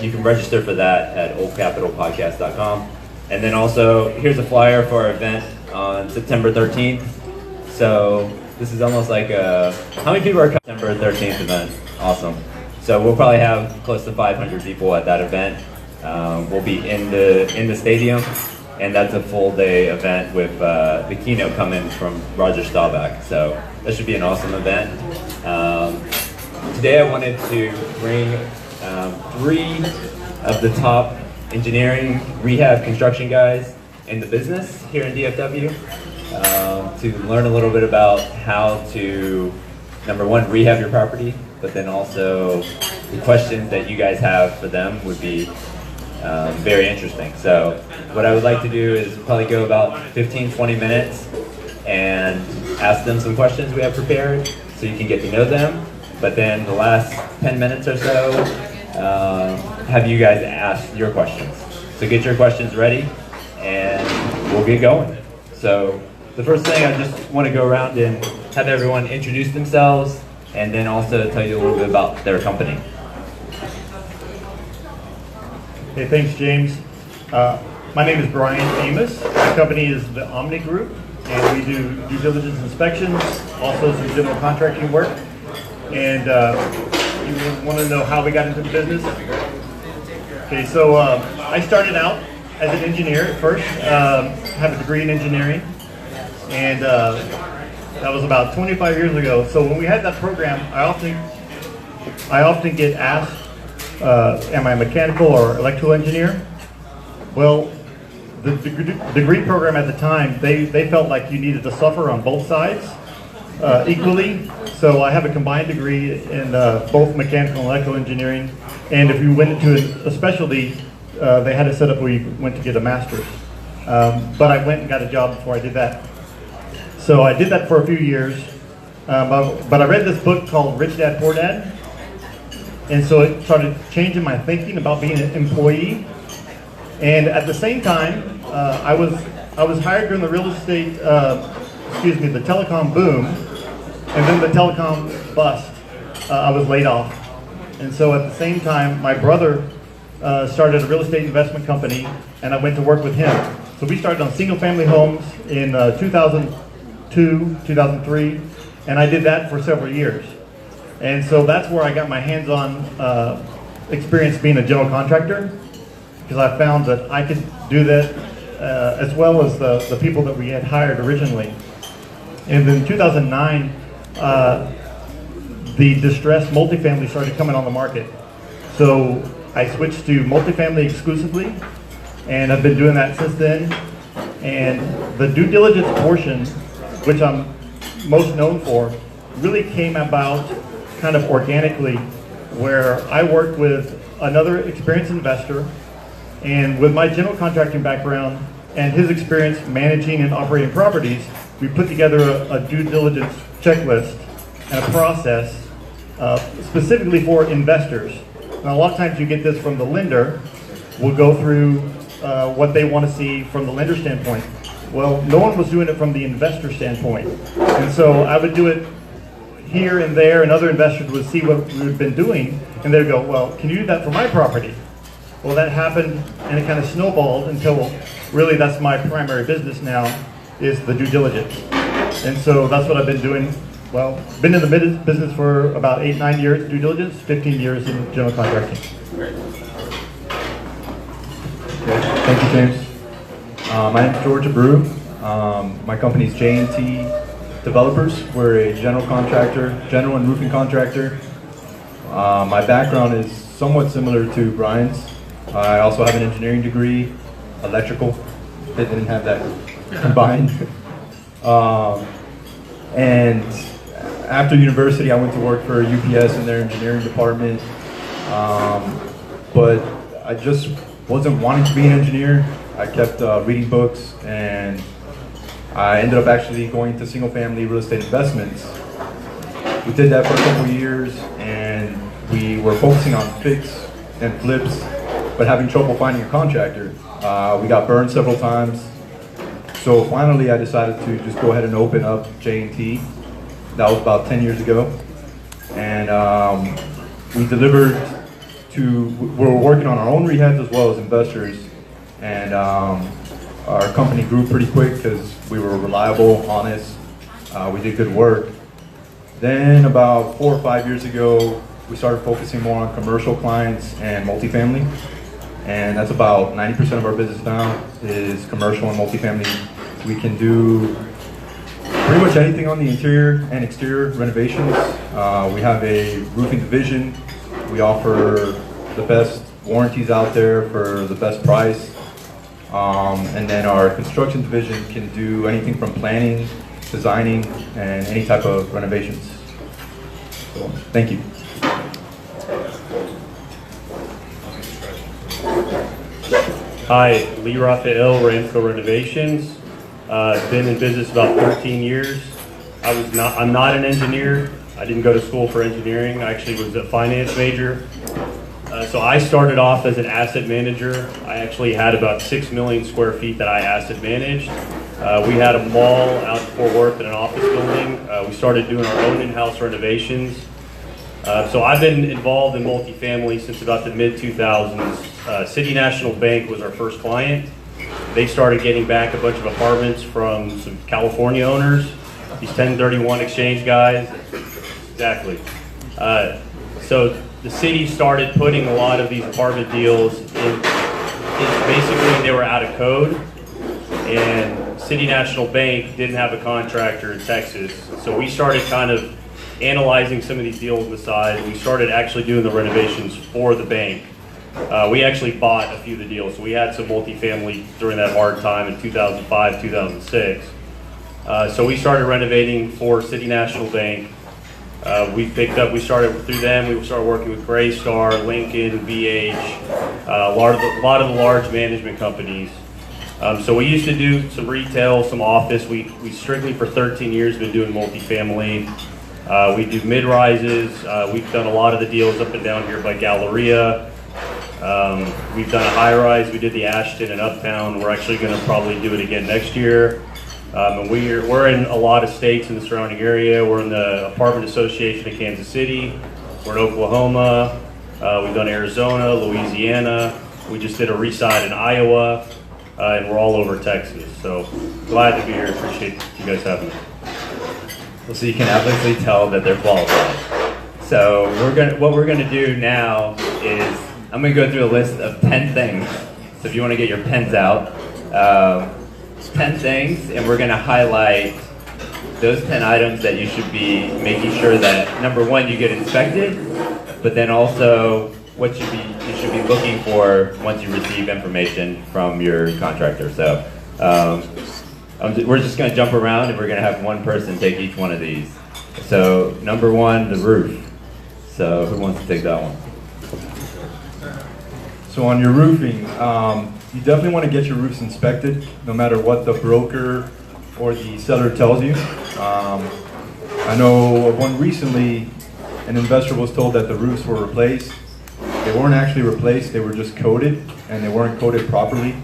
you can register for that at oldcapitalpodcast.com. And then also, here's a flyer for our event on September 13th. So this is almost like how many people are coming to September 13th event? Awesome. So we'll probably have close to 500 people at that event. We'll be in the stadium, and that's a full day event with the keynote coming from Roger Staubach. So that should be an awesome event. Today I wanted to bring 3 of the top engineering, rehab, construction guys in the business here in DFW to learn a little bit about how to, number one, rehab your property, but then also the questions that you guys have for them would be very interesting. So what I would like to do is probably go about 15-20 minutes and ask them some questions we have prepared so you can get to know them. But then the last 10 minutes or so, have you guys ask your questions. So get your questions ready and we'll get going. So the first thing, I just want to go around and have everyone introduce themselves and then also tell you a little bit about their company. Hey, thanks, James. My name is Brian Amos. My company is the Omni Group, and we do due diligence inspections, also some general contracting work. And you want to know how we got into the business? Okay, so I started out as an engineer at first. Have a degree in engineering, and that was about 25 years ago. So when we had that program, I often get asked, am I a mechanical or electrical engineer? Well, the degree program at the time, they felt like you needed to suffer on both sides equally. So I have a combined degree in both mechanical and electrical engineering. And if you went into a specialty, they had it set up where you went to get a master's. But I went and got a job before I did that. So I did that for a few years. But I read this book called Rich Dad, Poor Dad. And so it started changing my thinking about being an employee. And at the same time, I was hired during the real estate, the telecom boom, and then the telecom bust. I was laid off. And so at the same time, my brother started a real estate investment company, and I went to work with him. So we started on single family homes in 2002, 2003, and I did that for several years. And so that's where I got my hands-on experience being a general contractor, because I found that I could do that as well as the people that we had hired originally. And then in 2009, the distressed multifamily started coming on the market. So I switched to multifamily exclusively, and I've been doing that since then. And the due diligence portion, which I'm most known for, really came about kind of organically, where I worked with another experienced investor, and with my general contracting background and his experience managing and operating properties, we put together a due diligence checklist and a process specifically for investors. Now, a lot of times you get this from the lender. We'll go through what they want to see from the lender standpoint. Well, no one was doing it from the investor standpoint. And so I would do it here and there, and other investors would see what we've been doing, and they'd go, well, can you do that for my property? Well, that happened, and it kind of snowballed until really that's my primary business now, is the due diligence. And so that's what I've been doing. Well, been in the business for about 8-9 years, due diligence, 15 years in general contracting. Great. Thank you, James. My name is George Abreu. My company is J&T Developers. We're a general contractor, general and roofing contractor. My background is somewhat similar to Brian's. I also have an engineering degree, electrical. They didn't have that combined. And after university, I went to work for UPS in their engineering department. But I just wasn't wanting to be an engineer. I kept reading books, and I ended up actually going to single-family real estate investments. We did that for a couple of years, and we were focusing on fix and flips, but having trouble finding a contractor. We got burned several times. So finally, I decided to just go ahead and open up J&T. That was about 10 years ago. And we delivered we're working on our own rehabs as well as investors, and our company grew pretty quick because we were reliable, honest, we did good work. Then about 4 or 5 years ago, we started focusing more on commercial clients and multifamily, and that's about 90% of our business now is commercial and multifamily. We can do pretty much anything on the interior and exterior renovations. We have a roofing division. We offer the best warranties out there for the best price. And then our construction division can do anything from planning, designing, and any type of renovations. So, thank you. Hi, Lee Raphael, Ramco Renovations. Been in business about 13 years. I'm not an engineer. I didn't go to school for engineering. I actually was a finance major. So I started off as an asset manager. I actually had about 6 million square feet that I asset managed. We had a mall out in Fort Worth and an office building. We started doing our own in-house renovations. So I've been involved in multifamily since about the mid-2000s. City National Bank was our first client. They started getting back a bunch of apartments from some California owners, these 1031 exchange guys. Exactly. So the city started putting a lot of these apartment deals in, basically they were out of code, and City National Bank didn't have a contractor in Texas. So we started kind of analyzing some of these deals on the side. We started actually doing the renovations for the bank. We actually bought a few of the deals. So we had some multifamily during that hard time in 2005, 2006. So we started renovating for City National Bank. We started through them, we started working with Graystar, Lincoln, BH, a lot of the large management companies. So we used to do some retail, some office. We strictly for 13 years been doing multifamily. We do mid-rises. We've done a lot of the deals up and down here by Galleria. We've done a high-rise. We did the Ashton and Uptown. We're actually going to probably do it again next year. And we're in a lot of states in the surrounding area. We're in the Apartment Association of Kansas City. We're in Oklahoma. We've done Arizona, Louisiana. We just did a reside in Iowa. And we're all over Texas. So glad to be here. Appreciate you guys having me. Well, so you can obviously tell that they're qualified. So what we're gonna do now is I'm gonna go through a list of 10 things. So if you want to get your pens out, 10 things, and we're gonna highlight those 10 items that you should be making sure that, number one, you get inspected, but then also what you should be looking for once you receive information from your contractor. So we're just going to jump around, and we're going to have one person take each one of these. So number one, the roof. So who wants to take that one? So on your roofing, you definitely want to get your roofs inspected, no matter what the broker or the seller tells you. I know of one recently, an investor was told that the roofs were replaced. They weren't actually replaced, they were just coated, and they weren't coated properly.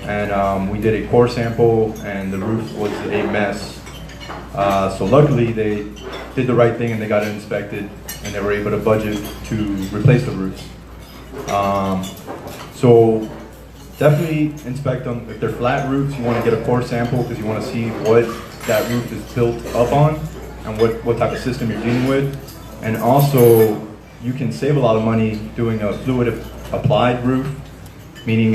And we did a core sample, and the roof was a mess. So luckily, they did the right thing, and they got it inspected, and they were able to budget to replace the roofs. So definitely inspect them. If they're flat roofs, you want to get a core sample because you want to see what that roof is built up on and what type of system you're dealing with. And also, you can save a lot of money doing a fluid applied roof, meaning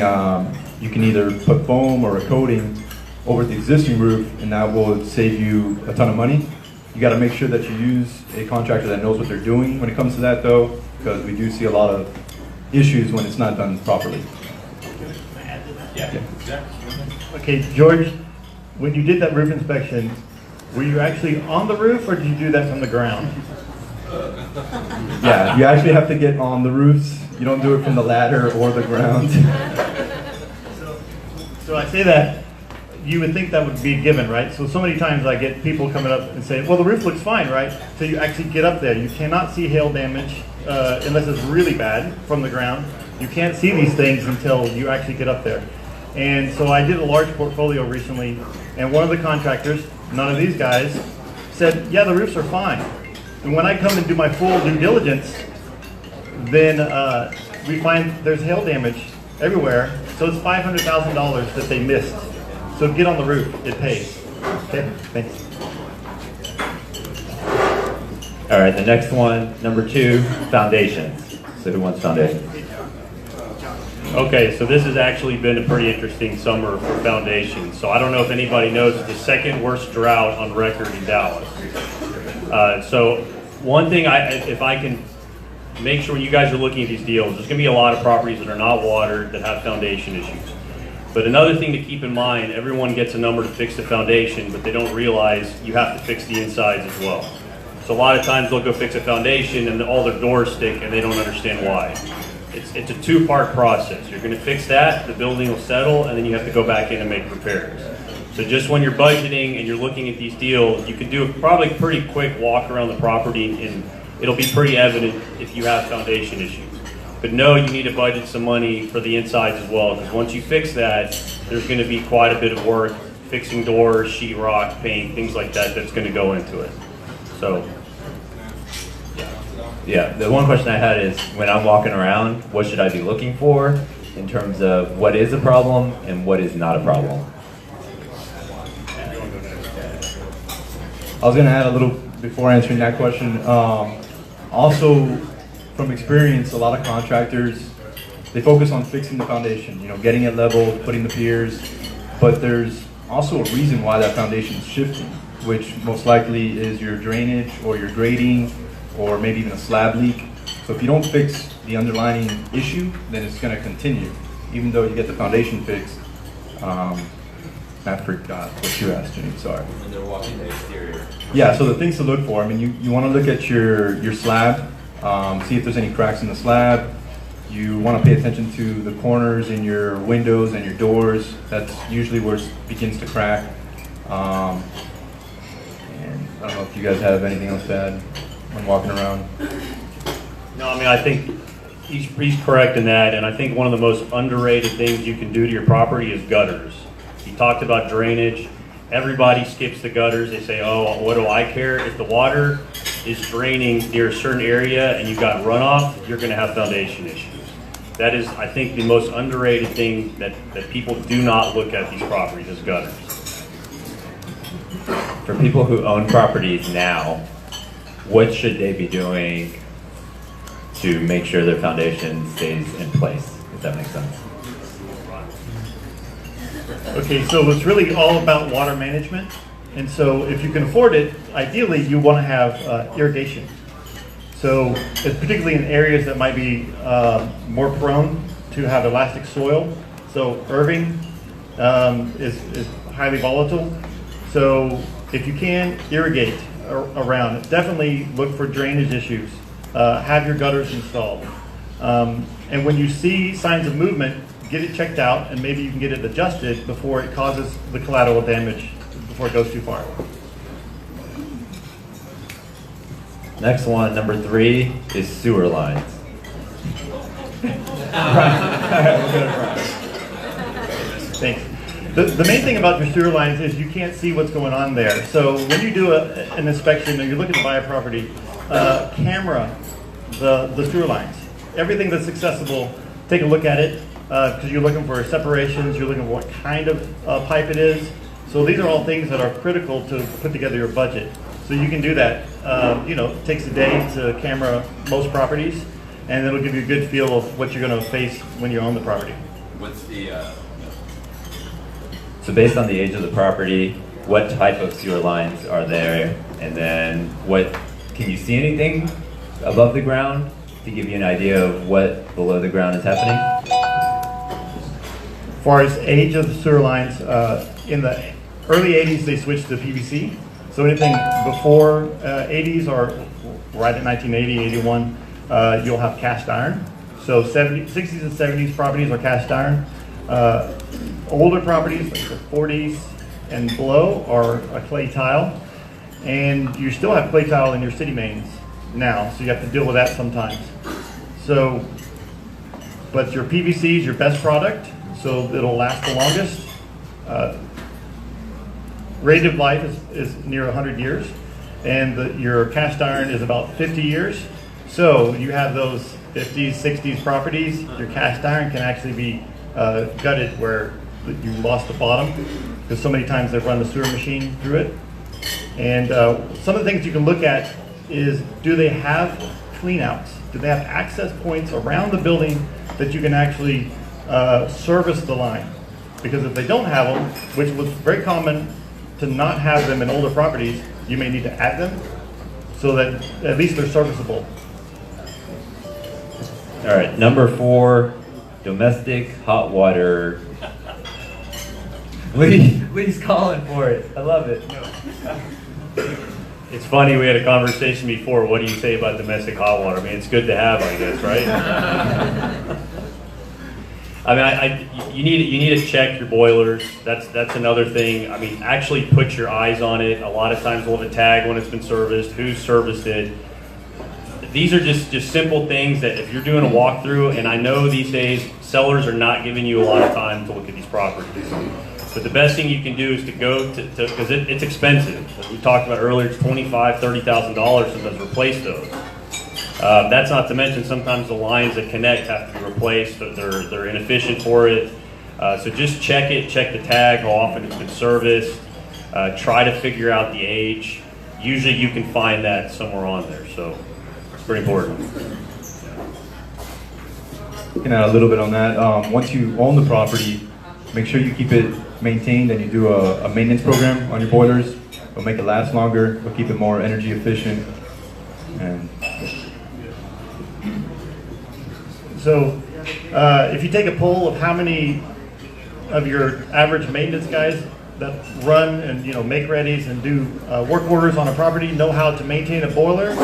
you can either put foam or a coating over the existing roof, and that will save you a ton of money. You got to make sure that you use a contractor that knows what they're doing when it comes to that, though, because we do see a lot of issues when it's not done properly. Yeah. Okay, George, when you did that roof inspection, were you actually on the roof, or did you do that from the ground? Yeah, you actually have to get on the roofs. You don't do it from the ladder or the ground. So I say that, you would think that would be a given, right? So many times I get people coming up and say, well, the roof looks fine, right? So you actually get up there. You cannot see hail damage unless it's really bad from the ground. You can't see these things until you actually get up there. And so I did a large portfolio recently, and one of the contractors, none of these guys, said, yeah, the roofs are fine. And when I come and do my full due diligence, then we find there's hail damage everywhere. So it's $500,000 that they missed. So get on the roof, it pays. Okay, thanks. All right, the next one, number 2, foundations. So who wants foundations? Okay, so this has actually been a pretty interesting summer for foundations. So I don't know if anybody knows the second worst drought on record in Dallas. So one thing, if I can make sure when you guys are looking at these deals, there's going to be a lot of properties that are not watered that have foundation issues. But another thing to keep in mind, everyone gets a number to fix the foundation, but they don't realize you have to fix the insides as well. So a lot of times they'll go fix a foundation and all their doors stick and they don't understand why. It's a 2-part process. You're going to fix that, the building will settle, and then you have to go back in and make repairs. So just when you're budgeting and you're looking at these deals, you can do a probably pretty quick walk around the property and it'll be pretty evident if you have foundation issues. But no, you need to budget some money for the insides as well, because once you fix that, there's going to be quite a bit of work fixing doors, sheetrock, paint, things like that that's going to go into it. So, Yeah, the one question I had is, when I'm walking around, what should I be looking for in terms of what is a problem and what is not a problem? I was going to add a little before answering that question. Also, from experience, a lot of contractors, they focus on fixing the foundation, getting it level, putting the piers, but there's also a reason why that foundation is shifting, which most likely is your drainage or your grading or maybe even a slab leak. So if you don't fix the underlying issue, then it's going to continue, even though you get the foundation fixed. I forgot what you asked, Jenny, sorry. When they're walking the exterior. Yeah, so the things to look for, you want to look at your slab, see if there's any cracks in the slab. You want to pay attention to the corners in your windows and your doors. That's usually where it begins to crack. And I don't know if you guys have anything else to add when walking around. no, I think he's correct in that, and I think one of the most underrated things you can do to your property is gutters. He talked about drainage. Everybody skips the gutters. They say, oh, what do I care? If the water is draining near a certain area and you've got runoff, you're going to have foundation issues. That is, I think, the most underrated thing that people do not look at these properties is gutters. For people who own properties now, what should they be doing to make sure their foundation stays in place, if that makes sense? Okay, so it's really all about water management. And so if you can afford it, ideally you want to have irrigation. So particularly in areas that might be more prone to have elastic soil. So Irving is highly volatile. So if you can irrigate around, definitely look for drainage issues. Have your gutters installed. And when you see signs of movement, get it checked out, and maybe you can get it adjusted before it causes the collateral damage, before it goes too far. Next one, number 3, is sewer lines. Thanks. The main thing about your sewer lines is you can't see what's going on there. So when you do an inspection or you're looking to buy a property, camera the sewer lines. Everything that's accessible, take a look at it, because you're looking for separations, you're looking for what kind of pipe it is. So these are all things that are critical to put together your budget. So you can do that. It takes a day to camera most properties, and it'll give you a good feel of what you're going to face when you own the property. What's the... So based on the age of the property, what type of sewer lines are there? And then can you see anything above the ground to give you an idea of what below the ground is happening? As far as age of the sewer lines, in the early 80s they switched to PVC. So anything before 80s or right at 1980, 81, you'll have cast iron. So 60s and 70s properties are cast iron. Older properties like the 40s and below are a clay tile. And you still have clay tile in your city mains now, so you have to deal with that sometimes. So, but your PVC is your best product, so it'll last the longest. Rate of life is near 100 years, and your cast iron is about 50 years. So you have those 50s, 60s properties, your cast iron can actually be gutted where you lost the bottom because so many times they've run the sewer machine through it. And some of the things you can look at is, do they have cleanouts? Do they have access points around the building that you can actually service the line? Because if they don't have them, which was very common to not have them in older properties, you may need to add them so that at least they're serviceable. All right, number 4, domestic hot water. Lee's calling for it. I love it. It's funny, we had a conversation before, what do you say about domestic hot water? I mean, it's good to have, I guess, right? I mean, you need to check your boilers. That's another thing. I mean, actually put your eyes on it. A lot of times we'll have a tag when it's been serviced, who's serviced it. These are just simple things that if you're doing a walkthrough, and I know these days sellers are not giving you a lot of time to look at these properties. But the best thing you can do is to go to because it's expensive. As we talked about earlier, it's $25,000, $30,000 sometimes to replace those. That's not to mention sometimes the lines that connect have to be replaced. They're inefficient for it. So just check it, check the tag, how often it's been serviced. Try to figure out the age. Usually you can find that somewhere on there. So it's pretty important. Looking at a little bit on that, once you own the property, make sure you keep it maintained and you do a maintenance program on your boilers. It'll make it last longer, it'll keep it more energy efficient. And so if you take a poll of how many of your average maintenance guys that run and make readies and do work orders on a property know how to maintain a boiler,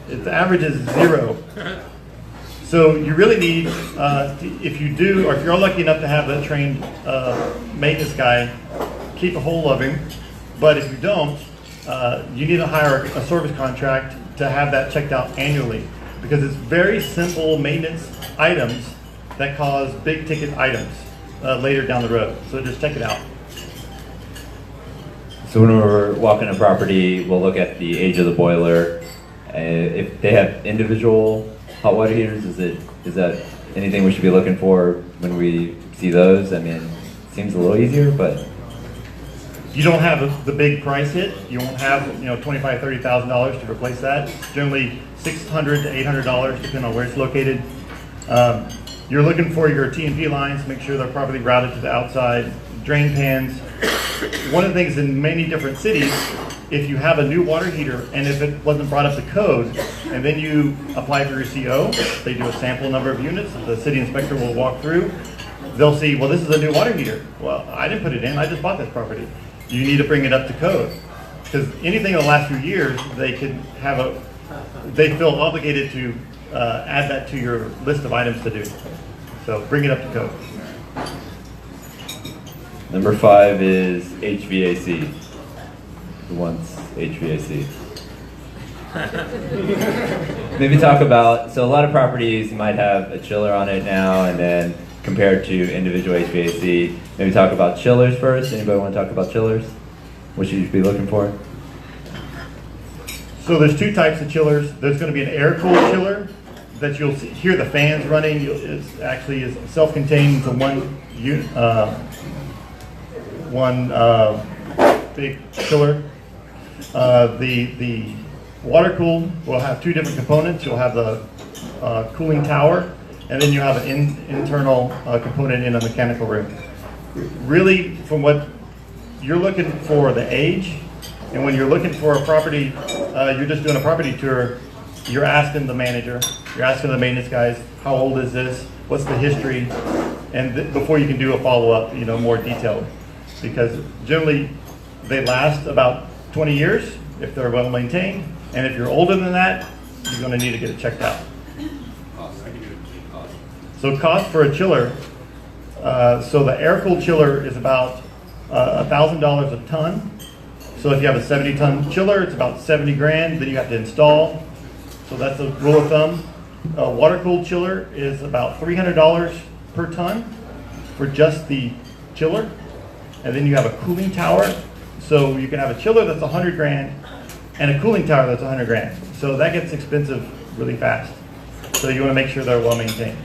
the average is 0. So you really need, if you do, or if you're lucky enough to have that trained maintenance guy, keep a hold of him. But if you don't, you need to hire a service contract to have that checked out annually, because it's very simple maintenance items that cause big ticket items later down the road. So just check it out. So when we're walking a property, we'll look at the age of the boiler. If they have individual hot water heaters, is that anything we should be looking for when we see those? I mean, it seems a little easier, but you don't have the big price hit. You won't have $25,000, $30,000 to replace that. It's generally $600 to $800 depending on where it's located. You're looking for your T&P lines. Make sure they're properly routed to the outside. Drain pans. One of the things in many different cities, if you have a new water heater and if it wasn't brought up to code, and then you apply for your CO, they do a sample number of units, the city inspector will walk through, they'll see, well, this is a new water heater. Well, I didn't put it in, I just bought this property. You need to bring it up to code. Because anything in the last few years, they feel obligated to add that to your list of items to do. So bring it up to code. number 5 is HVAC. Who wants HVAC? Maybe talk about, so a lot of properties might have a chiller on it now and then compared to individual HVAC. Maybe talk about chillers first. Anybody want to talk about chillers? What should you be looking for? So there's 2 types of chillers. There's going to be an air-cooled chiller that you'll hear the fans running. It's actually is self-contained to one big chiller. The water-cooled will have 2 different components. You'll have the cooling tower, and then you have an internal component in a mechanical room. Really, from what you're looking for, the age, and when you're looking for a property, you're just doing a property tour, you're asking the manager, you're asking the maintenance guys, how old is this, what's the history, and before you can do a follow-up, more detailed. Because generally, they last about 20 years if they're well maintained, and if you're older than that, you're going to need to get it checked out. So cost for a chiller, so the air-cooled chiller is about $1,000 a ton. So if you have a 70-ton chiller, it's about 70 grand, then you have to install. So that's a rule of thumb. A water-cooled chiller is about $300 per ton for just the chiller. And then you have a cooling tower. So you can have a chiller that's 100 grand and a cooling tower that's 100 grand. So that gets expensive really fast. So you want to make sure they're well maintained.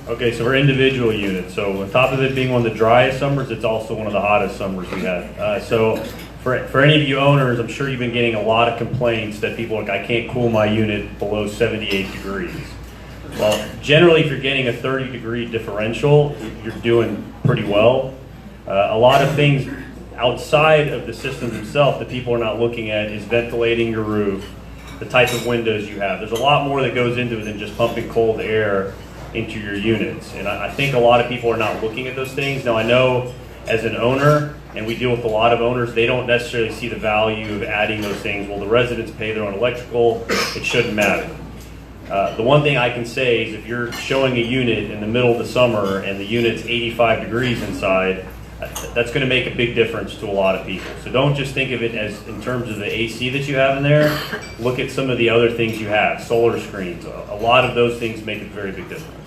Okay, so for individual units, so on top of it being one of the driest summers, it's also one of the hottest summers we had. So for any of you owners, I'm sure you've been getting a lot of complaints that people are like, I can't cool my unit below 78 degrees. Well, generally, if you're getting a 30-degree differential, you're doing pretty well. A lot of things outside of the system themselves that people are not looking at is ventilating your roof, the type of windows you have. There's a lot more that goes into it than just pumping cold air into your units. And I think a lot of people are not looking at those things. Now, I know as an owner, and we deal with a lot of owners, they don't necessarily see the value of adding those things. Well, the residents pay their own electrical, it shouldn't matter. The one thing I can say is if you're showing a unit in the middle of the summer and the unit's 85 degrees inside, that's going to make a big difference to a lot of people. So don't just think of it as in terms of the AC that you have in there. Look at some of the other things you have, solar screens. A lot of those things make a very big difference.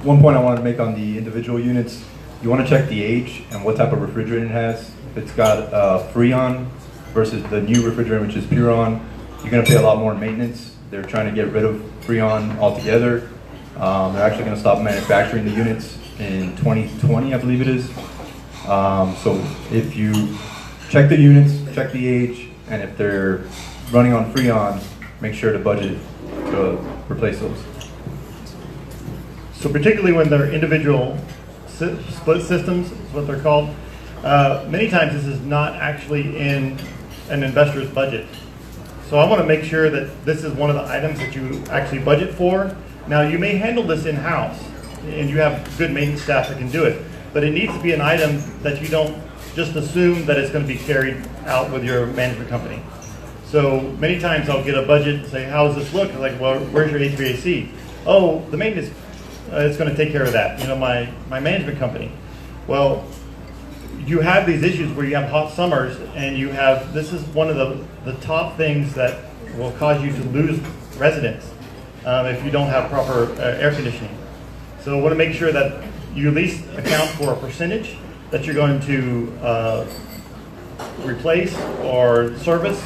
One point I wanted to make on the individual units, you want to check the age and what type of refrigerant it has. If it's got Freon versus the new refrigerant, which is Puron, you're going to pay a lot more in maintenance. They're trying to get rid of Freon altogether. They're actually going to stop manufacturing the units in 2020, I believe it is. So if you check the units, check the age, and if they're running on Freon, make sure to budget to replace those. So particularly when they're individual split systems, is what they're called, many times this is not actually in an investor's budget. So I want to make sure that this is one of the items that you actually budget for. Now you may handle this in-house, and you have good maintenance staff that can do it, but it needs to be an item that you don't just assume that it's going to be carried out with your management company. So many times I'll get a budget and say, how does this look? I'm like, well, where's your HVAC? Oh, the maintenance is going to take care of that. You know, my management company. Well, you have these issues where you have hot summers, and you have, this is one of the top things that will cause you to lose residents if you don't have proper air conditioning. So I want to make sure that you at least account for a percentage that you're going to replace or service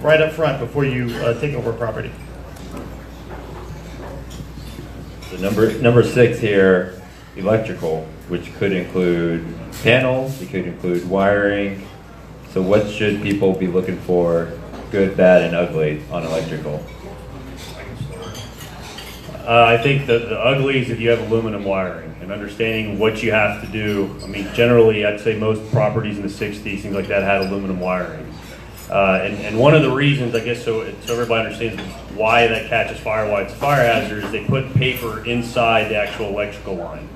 right up front before you take over property. So number 6 here, electrical, which could include panels, it could include wiring. So what should people be looking for, good, bad, and ugly on electrical? I think the uglies, if you have aluminum wiring and understanding what you have to do. I mean, generally, I'd say most properties in the 60s, things like that, had aluminum wiring. And one of the reasons, I guess, so everybody understands why that catches fire, why it's a fire hazard, is they put paper inside the actual electrical line.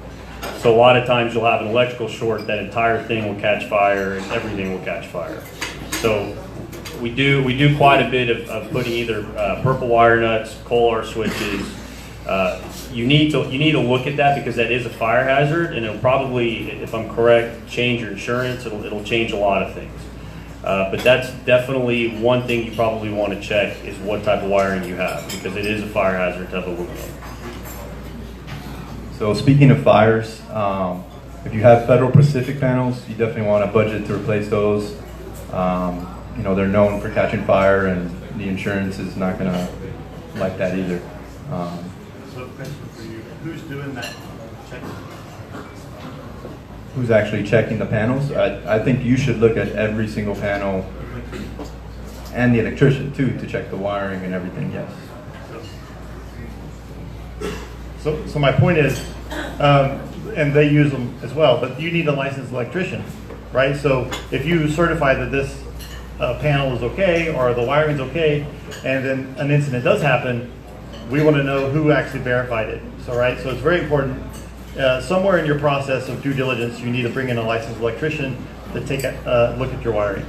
So a lot of times you'll have an electrical short, that entire thing will catch fire, and everything will catch fire. So we do quite a bit of putting either purple wire nuts, Kohler switches. You need to look at that because that is a fire hazard, and it'll probably, if I'm correct, change your insurance. It'll change a lot of things. But that's definitely one thing you probably want to check is what type of wiring you have, because it is a fire hazard to have aluminum. So speaking of fires, if you have Federal Pacific panels, you definitely want to budget to replace those. You know, they're known for catching fire, and the insurance is not going to like that either. So question for you, who's doing that checking? Who's actually checking the panels? I think you should look at every single panel and the electrician too to check the wiring and everything, yes. So my point is, and they use them as well, but you need a licensed electrician, right? So if you certify that this panel is okay or the wiring's okay, and then an incident does happen, we want to know who actually verified it. So right, so it's very important. Somewhere in your process of due diligence, you need to bring in a licensed electrician to take a look at your wiring.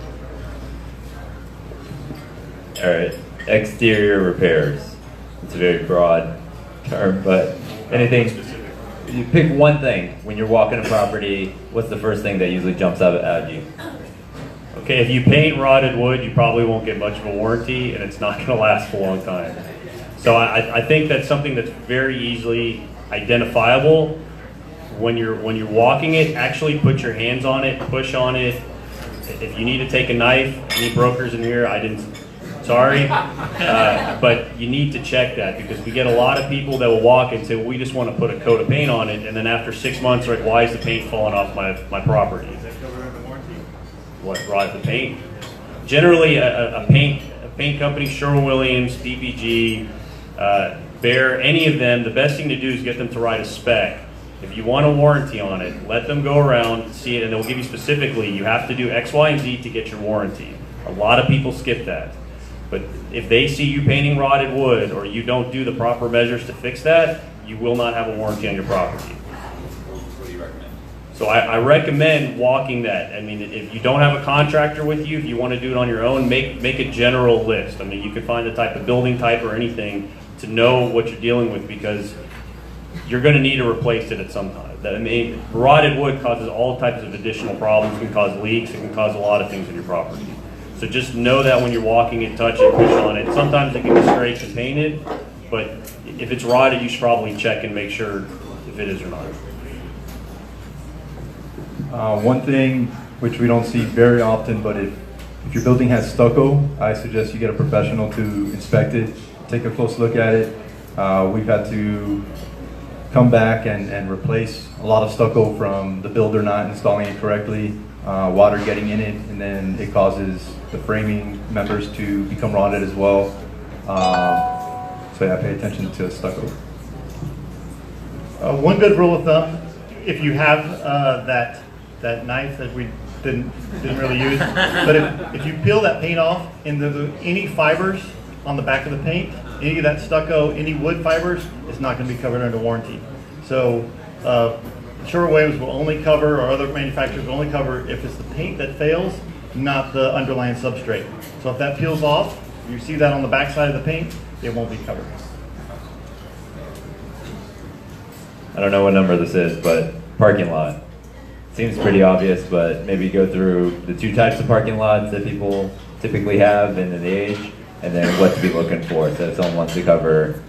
All right, exterior repairs. It's a very broad term, but anything, you pick one thing when you're walking a property, what's the first thing that usually jumps out at you? Okay, if you paint rotted wood, you probably won't get much of a warranty, and it's not going to last for a long time. So I think that's something that's very easily identifiable. when you're walking it, actually put your hands on it, push on it. If you need to take a knife, any brokers in here, sorry, but you need to check that, because we get a lot of people that will walk and say, well, we just want to put a coat of paint on it, and then after 6 months, they're like, why is the paint falling off my property? Is that covered under warranty? What, rot the paint? Generally, a paint company, Sherwin-Williams, PPG, Behr, any of them, the best thing to do is get them to write a spec. If you want a warranty on it, let them go around, see it, and they'll give you specifically, you have to do X, Y, and Z to get your warranty. A lot of people skip that. But if they see you painting rotted wood, or you don't do the proper measures to fix that, you will not have a warranty on your property. What do you recommend? So I recommend walking that. I mean, if you don't have a contractor with you, if you want to do it on your own, make a general list. I mean, you can find the type of building type or anything to know what you're dealing with, because you're going to need to replace it at some time. I mean, rotted wood causes all types of additional problems. It can cause leaks. It can cause a lot of things on your property. So just know that when you're walking it, touch it, push on it. Sometimes it can be scraped and painted, but if it's rotted, you should probably check and make sure if it is or not. One thing which we don't see very often, but if your building has stucco, I suggest you get a professional to inspect it, take a close look at it. We've had to come back and replace a lot of stucco from the builder not installing it correctly, water getting in it, and then it causes the framing members to become rotted as well. So yeah, pay attention to stucco. One good rule of thumb, if you have that knife that we didn't really use, but if you peel that paint off and there's any fibers on the back of the paint, any of that stucco, any wood fibers, it's not going to be covered under warranty. So Sherwin-Williams will only cover, or other manufacturers will only cover, if it's the paint that fails, not the underlying substrate. So if that peels off, you see that on the back side of the paint, it won't be covered. I don't know what number this is, but parking lot. Seems pretty obvious, but maybe go through the two types of parking lots that people typically have and the age, and then what to be looking for. So if someone wants to cover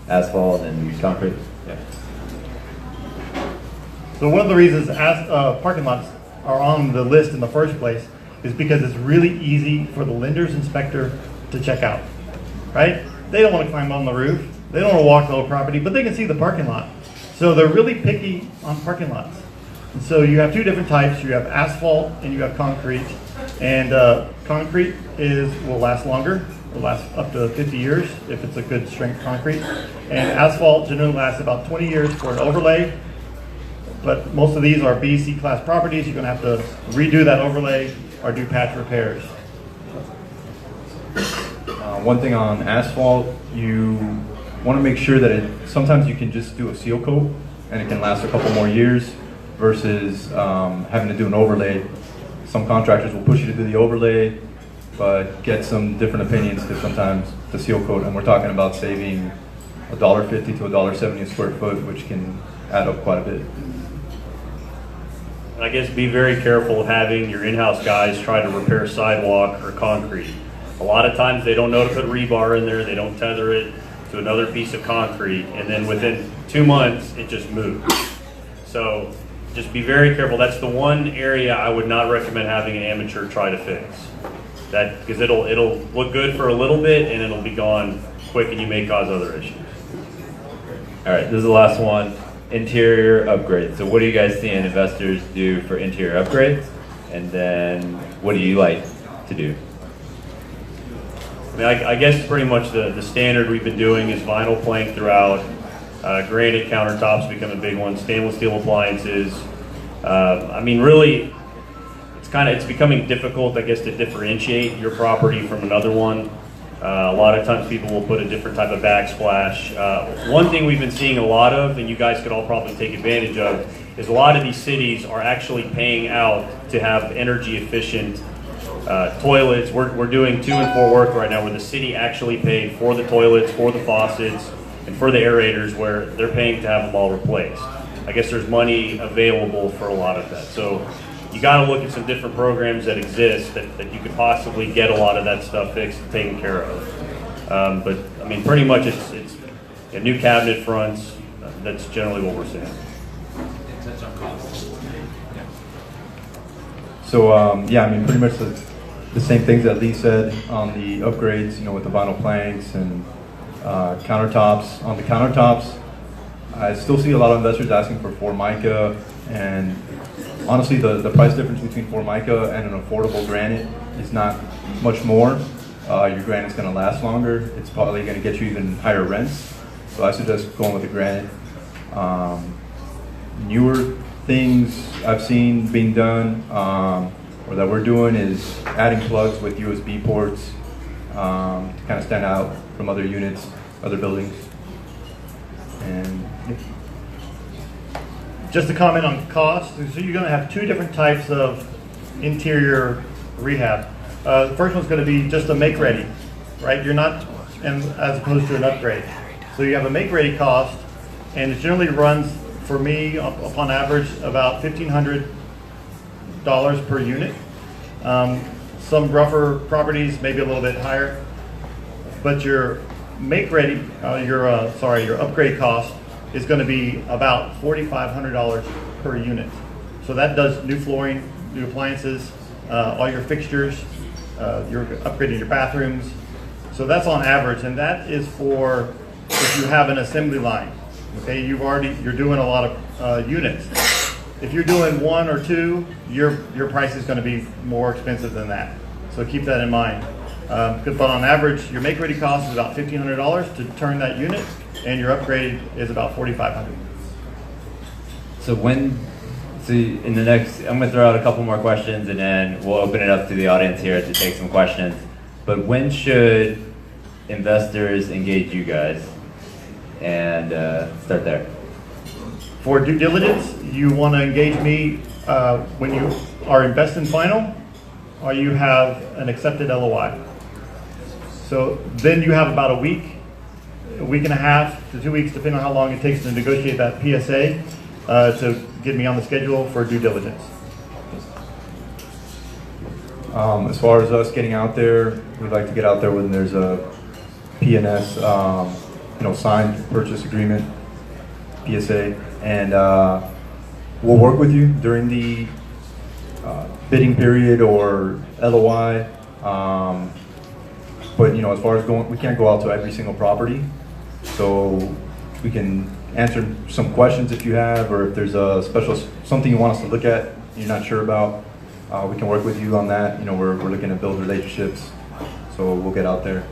asphalt and concrete. Yeah. So one of the reasons parking lots are on the list in the first place is because it's really easy for the lender's inspector to check out, right? They don't want to climb on the roof. They don't want to walk the whole property, but they can see the parking lot. So they're really picky on parking lots. And so you have two different types. You have asphalt and you have concrete. And concrete will last longer. Will last up to 50 years if it's a good strength concrete. And asphalt generally lasts about 20 years for an overlay. But most of these are B, C class properties. You're going to have to redo that overlay or do patch repairs. One thing on asphalt, you want to make sure that sometimes you can just do a seal coat and it can last a couple more years versus having to do an overlay. Some contractors will push you to do the overlay, but get some different opinions to sometimes the seal coat, and we're talking about saving $1.50 to $1.70 a square foot, which can add up quite a bit. I guess be very careful of having your in-house guys try to repair sidewalk or concrete. A lot of times they don't know to put rebar in there, they don't tether it to another piece of concrete, and then within 2 months it just moves. So just be very careful. That's the one area I would not recommend having an amateur try to fix. That, because it'll look good for a little bit and it'll be gone quick, and you may cause other issues. All right, this is the last one. Interior upgrades. So what do you guys see investors do for interior upgrades? And then what do you like to do? I mean, I guess pretty much the standard we've been doing is vinyl plank throughout. Granite countertops become a big one. Stainless steel appliances. I mean, really, it's becoming difficult, I guess, to differentiate your property from another one. A lot of times people will put a different type of backsplash. One thing we've been seeing a lot of, and you guys could all probably take advantage of, is a lot of these cities are actually paying out to have energy efficient toilets. We're doing 2 and 4 work right now where the city actually paid for the toilets, for the faucets, and for the aerators, where they're paying to have them all replaced. I guess there's money available for a lot of that. So you got to look at some different programs that exist that you could possibly get a lot of that stuff fixed and taken care of. But I mean, pretty much it's new cabinet fronts. That's generally what we're seeing. touch on costs. Yeah. So yeah, I mean, pretty much the same things that Lee said on the upgrades, you know, with the vinyl planks and countertops. On the countertops, I still see a lot of investors asking for Formica, and honestly, the price difference between Formica and an affordable granite is not much more. Your granite's going to last longer. It's probably going to get you even higher rents. So I suggest going with the granite. Newer things I've seen being done, or that we're doing, is adding plugs with USB ports to kind of stand out from other units, other buildings. And Just to comment on cost, so you're going to have two different types of interior rehab. The first one's going to be just a make-ready, right? You're not, and as opposed to an upgrade. So you have a make-ready cost, and it generally runs, for me, upon average, about $1,500 per unit. Some rougher properties, maybe a little bit higher. But your make-ready, your upgrade cost is going to be about $4,500 per unit. So that does new flooring, new appliances, all your fixtures, you're upgrading your bathrooms. So that's on average, and that is for if you have an assembly line. Okay, you're doing a lot of units. If you're doing one or two, your price is going to be more expensive than that. So keep that in mind. But on average, your make-ready cost is about $1,500 to turn that unit, and your upgrade is about $4,500. So in the next, I'm going to throw out a couple more questions, and then we'll open it up to the audience here to take some questions. But when should investors engage you guys? And start there. For due diligence, you want to engage me when you are investing final, or you have an accepted LOI. So then you have about a week and a half to 2 weeks, depending on how long it takes to negotiate that PSA, to get me on the schedule for due diligence. as far as us getting out there, we'd like to get out there when there's a PNS, signed purchase agreement, PSA, and we'll work with you during the bidding period or LOI. But as far as we can't go out to every single property, so we can answer some questions if you have, or if there's a something you want us to look at you're not sure about. We can work with you on that. We're looking to build relationships, so we'll get out there.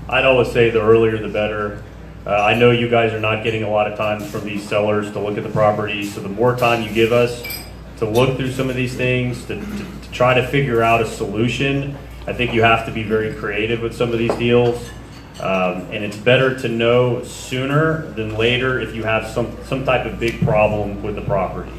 I'd always say the earlier the better. I know you guys are not getting a lot of time from these sellers to look at the property, so the more time you give us to look through some of these things, to try to figure out a solution, I think you have to be very creative with some of these deals. And it's better to know sooner than later if you have some type of big problem with the property.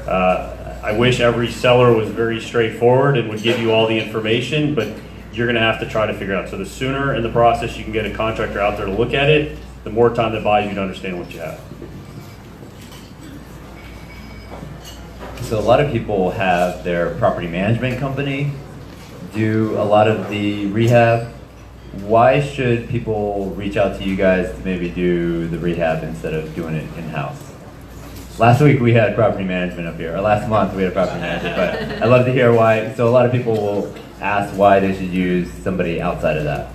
I wish every seller was very straightforward and would give you all the information, but you're going to have to try to figure it out. So the sooner in the process you can get a contractor out there to look at it, the more time that buys you to understand what you have. So a lot of people have their property management company do a lot of the rehab. Why should people reach out to you guys to maybe do the rehab instead of doing it in-house? Last week we had property management up here, or last month we had property management, but I'd love to hear why. So a lot of people will ask why they should use somebody outside of that.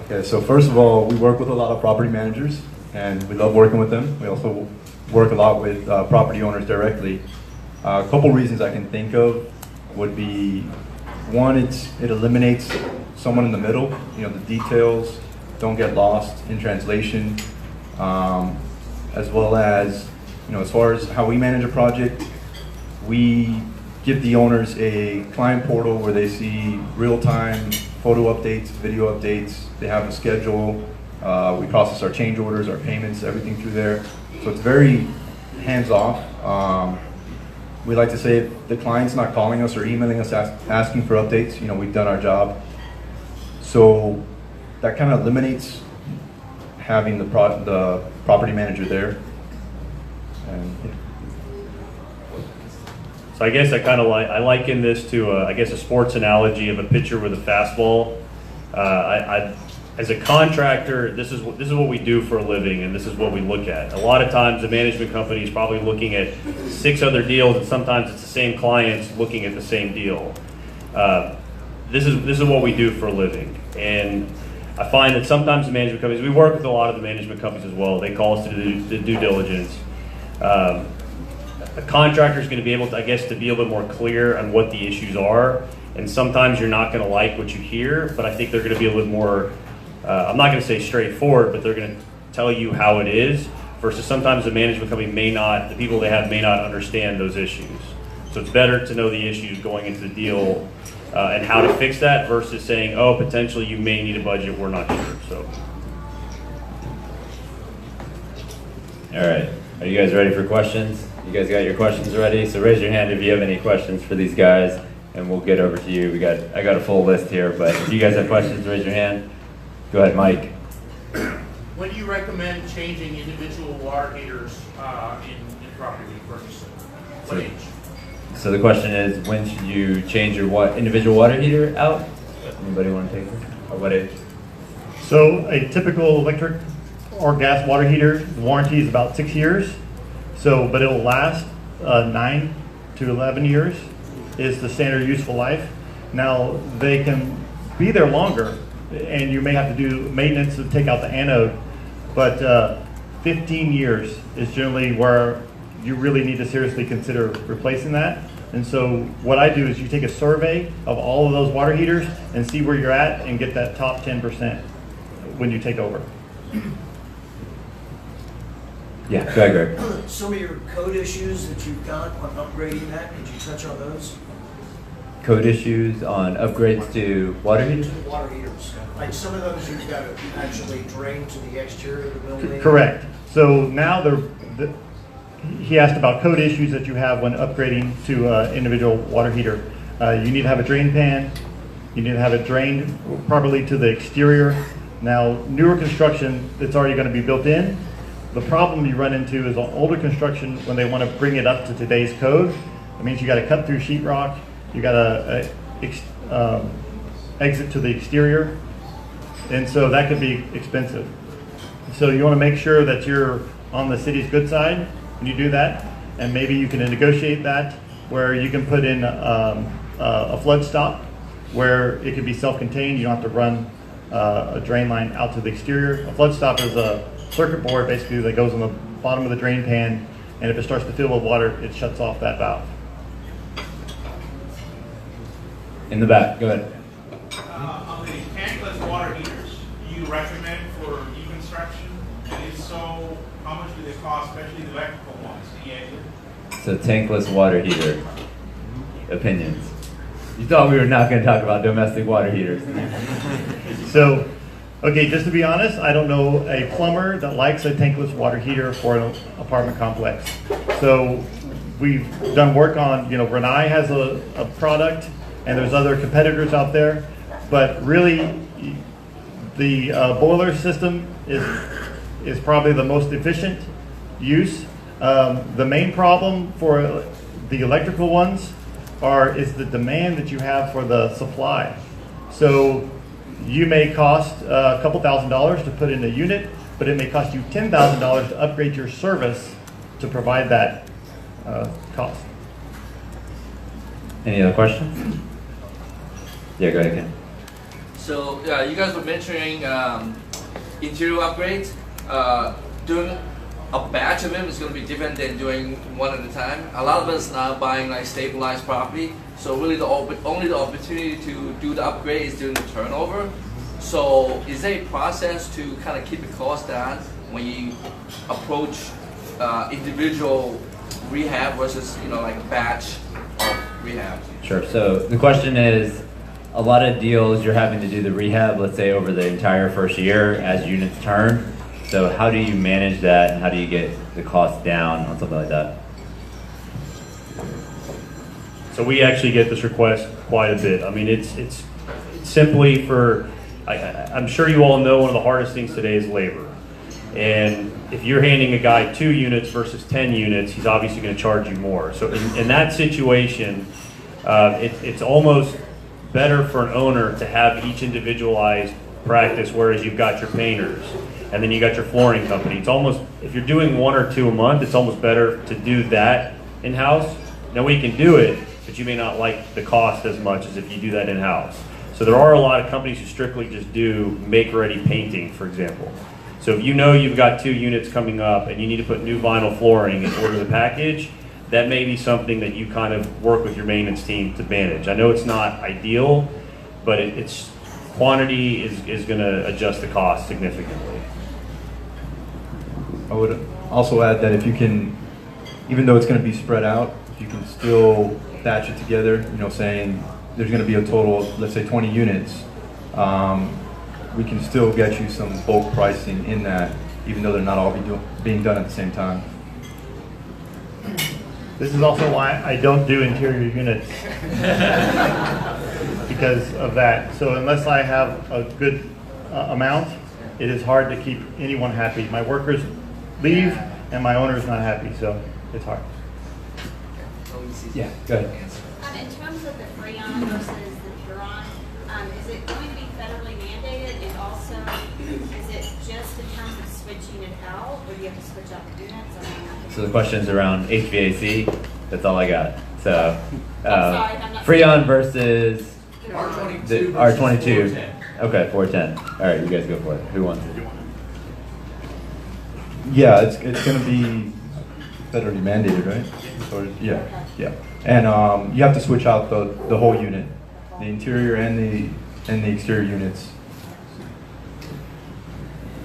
Okay, so first of all, we work with a lot of property managers, and we love working with them. We also work a lot with property owners directly. A couple reasons I can think of would be, one, it eliminates someone in the middle. The details don't get lost in translation, as well as, as far as how we manage a project, we give the owners a client portal where they see real-time photo updates, video updates. They have a schedule. We process our change orders, our payments, everything through there. So it's very hands-off. We like to say if the client's not calling us or emailing us asking for updates, we've done our job. So that kind of eliminates having the property manager there. And, So I guess I liken this to a sports analogy of a pitcher with a fastball. as a contractor, this is what we do for a living, and this is what we look at. A lot of times, the management company is probably looking at 6 other deals, and sometimes it's the same clients looking at the same deal. This is what we do for a living, and I find that sometimes the management companies, we work with a lot of the management companies as well. They call us to do the due diligence. A contractor is going to be able to, I guess, to be a little more clear on what the issues are. And sometimes you're not going to like what you hear, but I think they're going to be a little more, I'm not going to say straightforward, but they're going to tell you how it is, versus sometimes the management company may not, the people they have may not understand those issues. So it's better to know the issues going into the deal and how to fix that versus saying, oh, potentially you may need a budget, we're not sure. So. All right, are you guys ready for questions? You guys got your questions ready? So raise your hand if you have any questions for these guys, and we'll get over to you. I got a full list here, but if you guys have questions, raise your hand. Go ahead, Mike. When do you recommend changing individual water heaters in property purchasing? What age? So the question is, when should you change your individual water heater out? Anybody want to take this? Or what age? So a typical electric or gas water heater, the warranty is about 6 years. So, but it will last 9 to 11 years is the standard useful life. Now they can be there longer, and you may have to do maintenance to take out the anode, but 15 years is generally where you really need to seriously consider replacing that. And so what I do is you take a survey of all of those water heaters and see where you're at and get that top 10% when you take over. Yeah, go ahead, Greg. Some of your code issues that you've got on upgrading that, could you touch on those? Code issues on upgrades to water heaters? Water heaters. Like some of those you've got to actually drain to the exterior of the building. Correct. So now he asked about code issues that you have when upgrading to individual water heater. You need to have a drain pan. You need to have it drained properly to the exterior. Now, newer construction, it's already going to be built in. The problem you run into is on older construction when they want to bring it up to today's code. It means you got to cut through sheetrock. You got to exit to the exterior, and so that could be expensive. So you want to make sure that you're on the city's good side when you do that, and maybe you can negotiate that where you can put in a flood stop where it can be self-contained. You don't have to run a drain line out to the exterior. A flood stop is a circuit board basically that goes on the bottom of the drain pan, and if it starts to fill with water, it shuts off that valve. In the back, go ahead. On the tankless water heaters, do you recommend for new construction? And if so, how much do they cost, especially the electrical ones? So tankless water heater opinions. You thought we were not going to talk about domestic water heaters. So, okay, just to be honest, I don't know a plumber that likes a tankless water heater for an apartment complex. So we've done work on, Renai has a product, and there's other competitors out there, but really the boiler system is probably the most efficient use. The main problem for the electrical ones is the demand that you have for the supply. So you may cost a couple $1,000s to put in a unit, but it may cost you $10,000 to upgrade your service to provide that cost. Any other questions? Yeah, go ahead, Ken. So you guys were mentioning interior upgrades. Doing a batch of them is going to be different than doing one at a time. A lot of us now buying like stabilized property, so really only the opportunity to do the upgrade is during the turnover. So is there a process to kind of keep the cost down when you approach individual rehab versus like a batch of rehab? Sure. So the question is, a lot of deals you're having to do the rehab, let's say over the entire first year as units turn. So how do you manage that, and how do you get the cost down on something like that? So we actually get this request quite a bit. I mean, it's simply for, I'm sure you all know one of the hardest things today is labor. And if you're handing a guy 2 units versus 10 units, he's obviously going to charge you more. So in that situation, it's almost better for an owner to have each individualized practice, whereas you've got your painters, and then you got your flooring company. It's almost, if you're doing 1 or 2 a month, it's almost better to do that in-house. Now we can do it, but you may not like the cost as much as if you do that in-house. So there are a lot of companies who strictly just do make-ready painting, for example. So if you know you've got 2 units coming up and you need to put new vinyl flooring and order the package, that may be something that you kind of work with your maintenance team to manage. I know it's not ideal, but it's quantity is going to adjust the cost significantly. I would also add that if you can, even though it's going to be spread out, if you can still batch it together, you know, saying there's going to be a total of, let's say, 20 units, we can still get you some bulk pricing in that, even though they're not all being done at the same time. This is also why I don't do interior units, because of that. So unless I have a good amount, it is hard to keep anyone happy. My workers leave and my owner is not happy, so it's hard. Yeah, go ahead. In terms of the Freon versus the Huron, is it going to be federally mandated? And also, is it just in terms of switching it out, or do you have to switch out the units? So the question's around HVAC. That's all I got. So, sorry, I'm not Freon versus R22 the versus R22. 410. Okay, 410. All right, you guys go for it. Who wants it? Yeah, it's going to be federally mandated, right? Or, yeah. And you have to switch out the whole unit, the interior and the exterior units.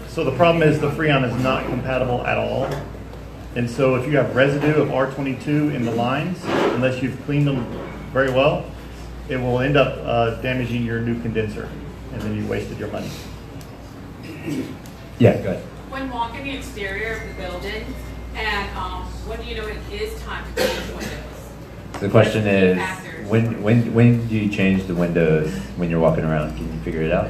So the problem is the Freon is not compatible at all. And so if you have residue of R22 in the lines, unless you've cleaned them very well, it will end up damaging your new condenser, and then you wasted your money. Yeah, go ahead. When walking the exterior of the building, and when do you know it is time to change the windows? The question is, Factors. when do you change the windows when you're walking around? Can you figure it out?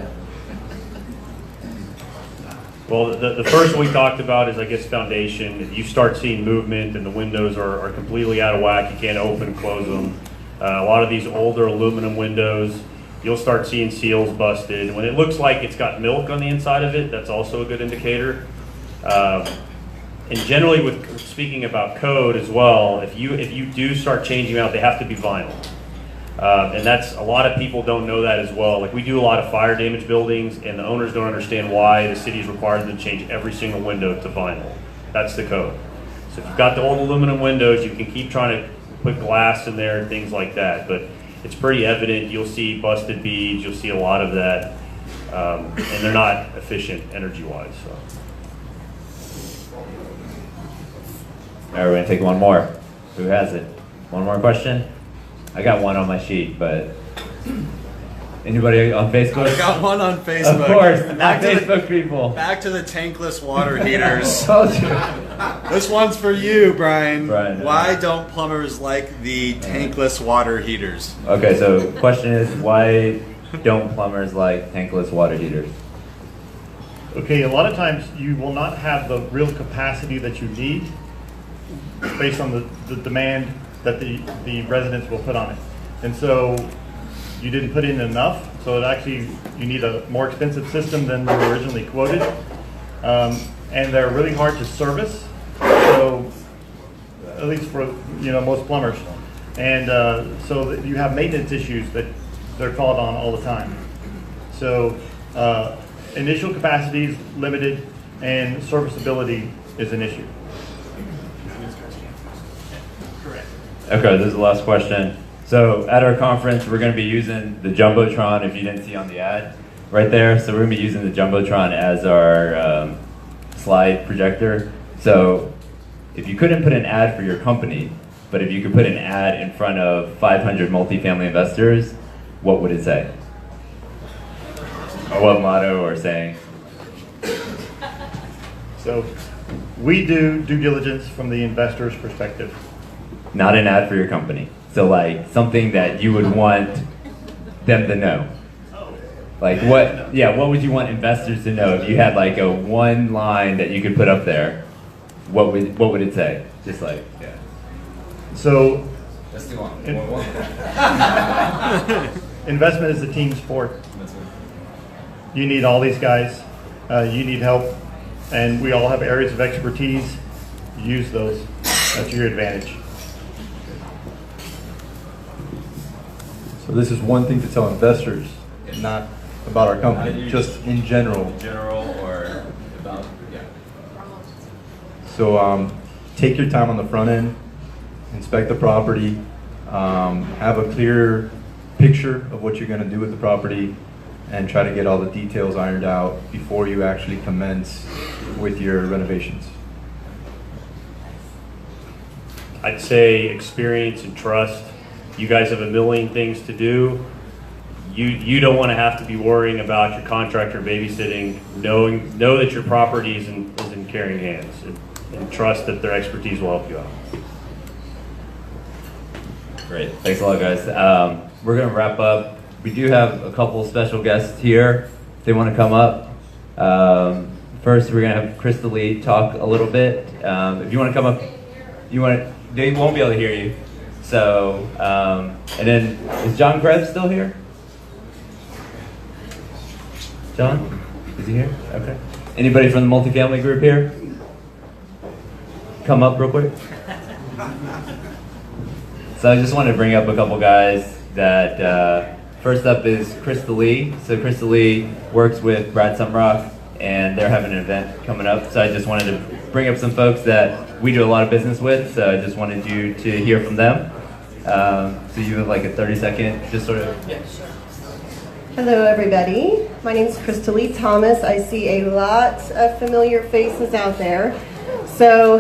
Well, the first we talked about is, I guess, foundation. You start seeing movement and the windows are completely out of whack. You can't open and close them. A lot of these older aluminum windows, you'll start seeing seals busted. When it looks like it's got milk on the inside of it, that's also a good indicator. And generally, with speaking about code as well, if you do start changing out, they have to be vinyl. And that's, a lot of people don't know that as well. Like, we do a lot of fire damage buildings, and the owners don't understand why the city is required them to change every single window to vinyl. That's the code. So if you've got the old aluminum windows, you can keep trying to put glass in there and things like that. But it's pretty evident. You'll see busted beads. You'll see a lot of that. And they're not efficient energy-wise. So. All right, we're gonna take one more. Who has it? One more question? I got one on my sheet, but anybody on Facebook? I got one on Facebook. Of course, Back to Facebook people. Back to the tankless water heaters. Told you. This one's for you, Brian. Brian. Why don't plumbers like the tankless water heaters? Okay, so question is, why don't plumbers like tankless water heaters? Okay, a lot of times you will not have the real capacity that you need based on the demand that the residents will put on it. And so you didn't put in enough, so it actually, you need a more expensive system than you were originally quoted. And they're really hard to service, so at least for most plumbers. And so that you have maintenance issues that they're called on all the time. So initial capacity is limited and serviceability is an issue. Okay, this is the last question. So at our conference, we're going to be using the Jumbotron, if you didn't see on the ad, right there. So we're going to be using the Jumbotron as our slide projector. So if you couldn't put an ad for your company, but if you could put an ad in front of 500 multifamily investors, what would it say? Or what motto or saying? So we do due diligence from the investor's perspective. Not an ad for your company. So like something that you would want them to know. Like what would you want investors to know if you had like a one line that you could put up there? What would it say? Just like, yeah. So Let's do one. investment is a team sport. You need all these guys. You need help, and we all have areas of expertise. Use those. That's your advantage. So this is one thing to tell investors, not about our company, just in general. Or about, yeah. So take your time on the front end, inspect the property, have a clear picture of what you're going to do with the property, and try to get all the details ironed out before you actually commence with your renovations. I'd say experience and trust. You guys have a million things to do. You don't want to have to be worrying about your contractor babysitting. Know that your property is in caring hands, and trust that their expertise will help you out. Great, thanks a lot, guys. We're gonna wrap up. We do have a couple special guests here. If they want to come up. First, we're gonna have Crystal Lee talk a little bit. If you want to come up, they won't be able to hear you. So, and then is John Krebs still here? John, is he here? Okay. Anybody from the multifamily group here? Come up real quick. So I just wanted to bring up a couple guys that, first up is Crystal Lee. So Crystal Lee works with Brad Sumrock, and they're having an event coming up. So I just wanted to bring up some folks that we do a lot of business with. So I just wanted you to hear from them. So you have like a 30-second, just sort of. Yeah. Hello everybody, my name is Crystal Lee Thomas. I see a lot of familiar faces out there. So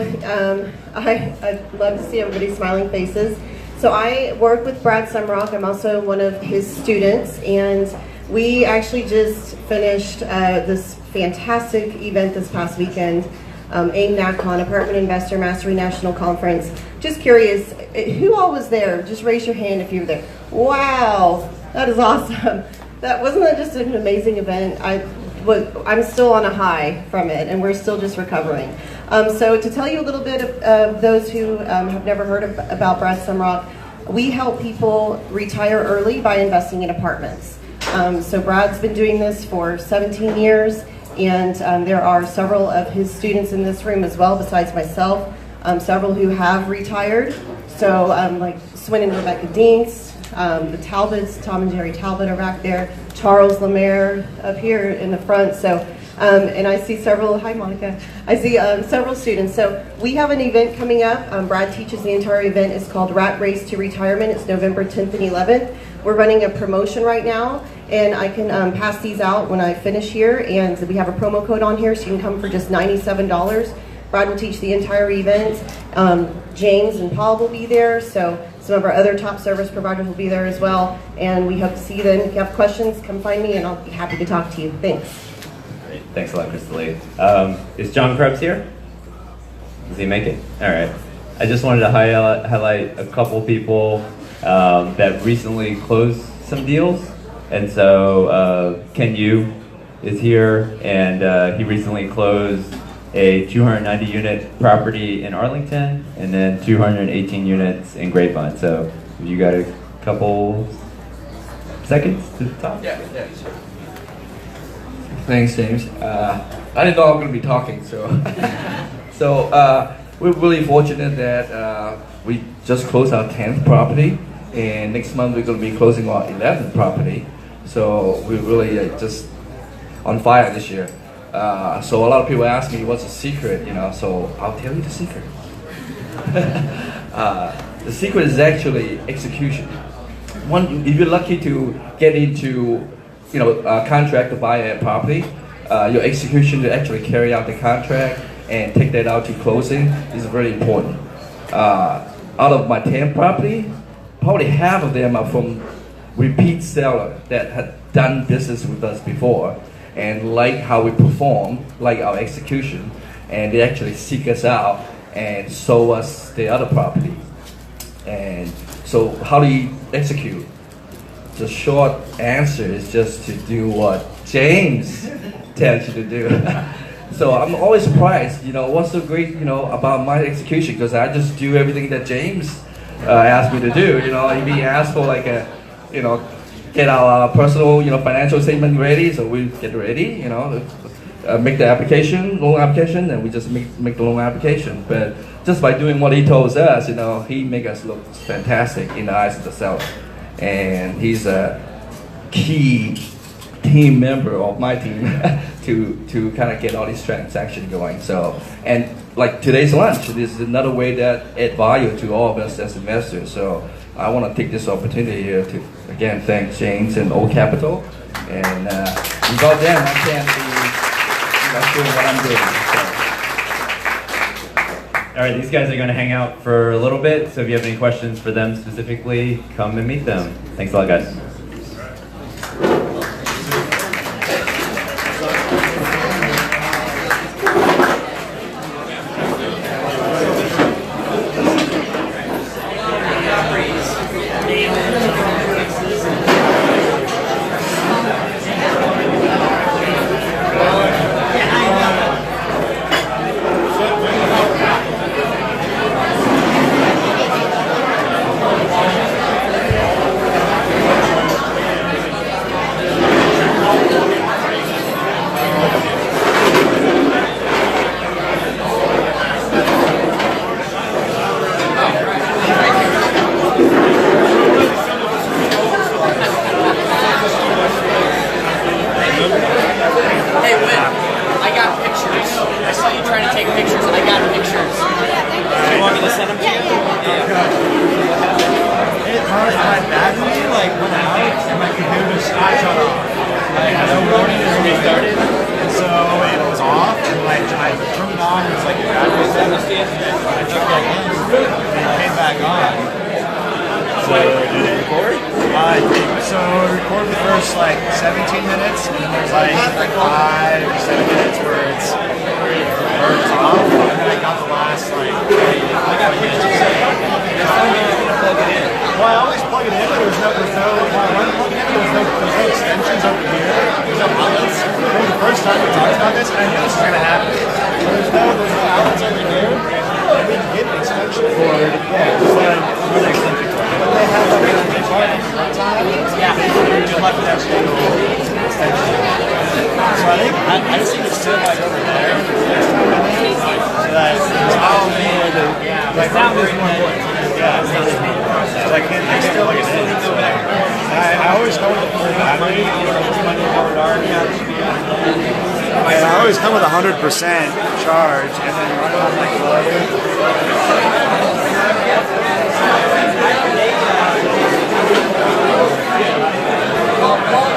I'd love to see everybody's smiling faces. So I work with Brad Sumrock. I'm also one of his students, and we actually just finished this fantastic event this past weekend, AIM-NACON, Apartment Investor Mastery National Conference. Just curious, who all was there? Just raise your hand if you were there. Wow, that is awesome. Wasn't that just an amazing event? I'm still on a high from it, and we're still just recovering. So to tell you a little bit of those who have never heard about Brad Sumrock, we help people retire early by investing in apartments. So Brad's been doing this for 17 years, and there are several of his students in this room as well, besides myself, several who have retired. So like Swin and Rebecca Dinks, the Talbots, Tom and Jerry Talbot are back there, Charles Lemaire up here in the front. So, and I see several, hi Monica, I see several students. So we have an event coming up. Brad teaches the entire event. It's called Rat Race to Retirement. It's November 10th and 11th. We're running a promotion right now, and I can pass these out when I finish here. And we have a promo code on here, so you can come for just $97. Brad will teach the entire event. James and Paul will be there, so some of our other top service providers will be there as well, and we hope to see you then. If you have questions, come find me, and I'll be happy to talk to you. Thanks. Great. Thanks a lot, Crystal Lee. Is John Krebs here? Does he make it? All right. I just wanted to highlight a couple people that recently closed some deals, and so Ken Yu is here, and he recently closed a 290-unit property in Arlington, and then 218 units in Grapevine. So, you got a couple seconds to talk? Yeah, sure. Thanks, James. I didn't know I was going to be talking, so we're really fortunate that we just closed our 10th property, and next month we're going to be closing our 11th property. So we're really just on fire this year. So a lot of people ask me what's the secret, so I'll tell you the secret. The secret is actually execution. If you're lucky to get into, a contract to buy a property, your execution to actually carry out the contract and take that out to closing is very important. Out of my 10 property, probably half of them are from repeat seller that had done business with us before, and like how we perform, like our execution, and they actually seek us out and show us the other property. And so how do you execute? The short answer is just to do what James tells you to do. So I'm always surprised, what's so great, about my execution, because I just do everything that James asked me to do. If he asked for like a, get our personal, financial statement ready. So we get ready, make the application, loan application, and we just make the loan application. But just by doing what he told us, he make us look fantastic in the eyes of the seller. And he's a key team member of my team to kind of get all these transactions going. So, and like today's lunch, this is another way that add value to all of us as investors. So I want to take this opportunity here to again thank James and Old Capital. And without them, I can't be doing what I'm doing. So. All right, these guys are going to hang out for a little bit. So if you have any questions for them specifically, come and meet them. Thanks a lot, guys. I always come with 100% charge and then run on like Paul